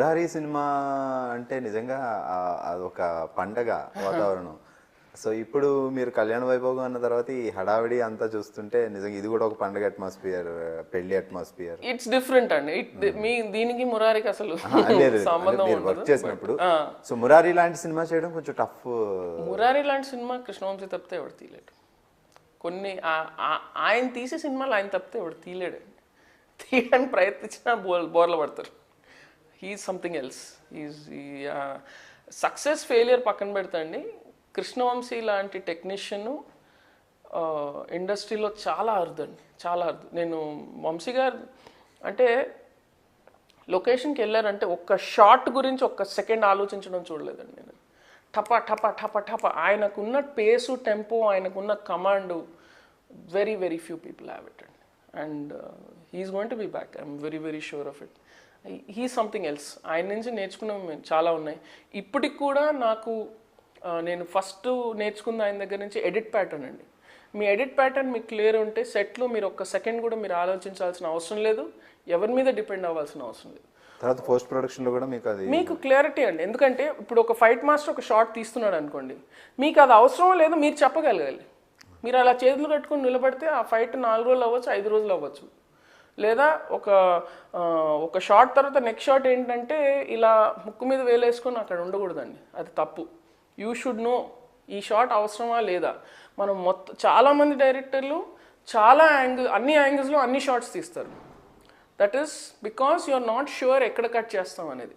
Murari cinema అంటే నిజంగా అదొక పండగ వాతావరణం. సో ఇప్పుడు మీరు కళ్యాణ వైభోగం అన్న తర్వాత ఈ హడావిడి అంతా చూస్తుంటే నిజంగా ఇది కూడా ఒక పండగ అట్మాస్ఫియర్, పెళ్లి అట్మాస్ఫియర్. ఇట్స్ డిఫరెంట్ అండి. మీ దీనికి మురారికి అసలు సంబంధం మీరు వర్క్ చేసినప్పుడు సో మురారి లాంటి సినిమా చేయడం కొంచెం టఫ్. మురారి లాంటి సినిమా కృష్ణవంశీ తప్పితే ఎవడు తీయలేడు. కొన్ని ఆయన తీసే సినిమాలు ఆయన తప్పితే ఎవడు తీయలేడు. తీయడానికి ప్రయత్నించినా బోర్ల పడతారు. He is something else. Success failure పక్కన పెడతాండి, కృష్ణవంశీ లాంటి టెక్నీషియన్ ఇండస్ట్రీలో చాలా అరుదండి, చాలా అరుదు. నేను వంశీ గారు అంటే లొకేషన్కి వెళ్ళారంటే ఒక్క షాట్ గురించి ఒక్క సెకండ్ ఆలోచించడం చూడలేదండి నేను. టప టప టప టప ఆయనకున్న పేసు, టెంపో, ఆయనకున్న command very very few people have it అండి. And he's going to be back. I'm very very sure of it. He something else. ఆయన నుంచి నేర్చుకున్నవి చాలా ఉన్నాయి. ఇప్పటికి కూడా నాకు నేను ఫస్ట్ నేర్చుకున్న ఆయన దగ్గర నుంచి ఎడిట్ ప్యాటర్న్ అండి. మీ ఎడిట్ ప్యాటర్న్ మీకు క్లియర్ ఉంటే సెట్లో మీరు ఒక్క సెకండ్ కూడా మీరు ఆలోచించాల్సిన అవసరం లేదు, ఎవరి మీద డిపెండ్ అవ్వాల్సిన అవసరం లేదు. తర్వాత పోస్ట్ ప్రొడక్షన్లో కూడా మీకు క్లారిటీ అండి. ఎందుకంటే ఇప్పుడు ఒక ఫైట్ మాస్టర్ ఒక షాట్ తీస్తున్నాడు అనుకోండి, మీకు అది అవసరం లేదు, మీరు చెప్పగలగాలి. మీరు అలా చేతులు కట్టుకొని నిలబడితే ఆ ఫైట్ 4 రోజులు అవ్వచ్చు, 5 రోజులు అవ్వచ్చు. లేదా ఒక షాట్ తర్వాత నెక్స్ట్ షాట్ ఏంటంటే ఇలా ముక్కు మీద వేలేసుకొని అక్కడ ఉండకూడదండి, అది తప్పు. యూ షుడ్ నో ఈ షాట్ అవసరమా లేదా. మనం చాలామంది డైరెక్టర్లు చాలా అన్ని యాంగిల్స్లో అన్ని షాట్స్ తీస్తారు. That is because you are not sure ఎక్కడ కట్ చేస్తాం అనేది.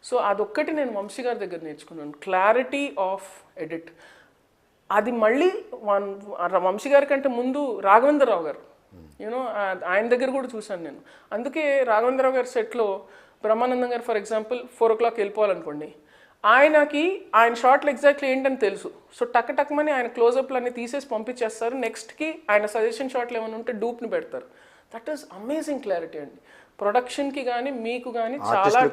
సో అదొక్కటి నేను వంశీ గారి దగ్గర నేర్చుకున్నాను, క్లారిటీ ఆఫ్ ఎడిట్. అది మళ్ళీ వంశీ గారి కంటే ముందు రాఘవేంద్రరావు గారు, యూనో ఆయన దగ్గర కూడా చూశాను నేను. అందుకే రాఘవేంద్రరావు గారి సెట్లో బ్రహ్మానందం గారు ఫర్ ఎగ్జాంపుల్ 4 o'clock వెళ్ళిపోవాలనుకోండి, ఆయన షాట్లు ఎగ్జాక్ట్లీ ఏంటని తెలుసు. సో టక్మని ఆయన క్లోజప్లు అన్ని తీసేసి పంపించేస్తారు. నెక్స్ట్కి ఆయన సజెషన్ షాట్లు ఏమైనా ఉంటే డూప్ని పెడతారు. దట్ ఈస్ అమేజింగ్ క్లారిటీ అండి. ప్రొడక్షన్కి కానీ మీకు కానీ చాలా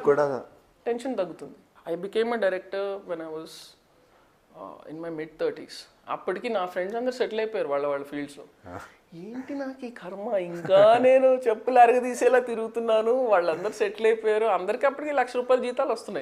టెన్షన్ తగ్గుతుంది. I became a director when I was in my mid-30s. అప్పటికి నా ఫ్రెండ్స్ అందరు సెటిల్ అయిపోయారు వాళ్ళ ఫీల్డ్స్లో. ఏంటి నాకు ఈ కర్మ, ఇంకా నేను చెప్పులు అరగదీసేలా తిరుగుతున్నాను, వాళ్ళందరూ సెటిల్ అయిపోయారు, అందరికీ అప్పటికి ₹1,00,000 జీతాలు వస్తున్నాయి.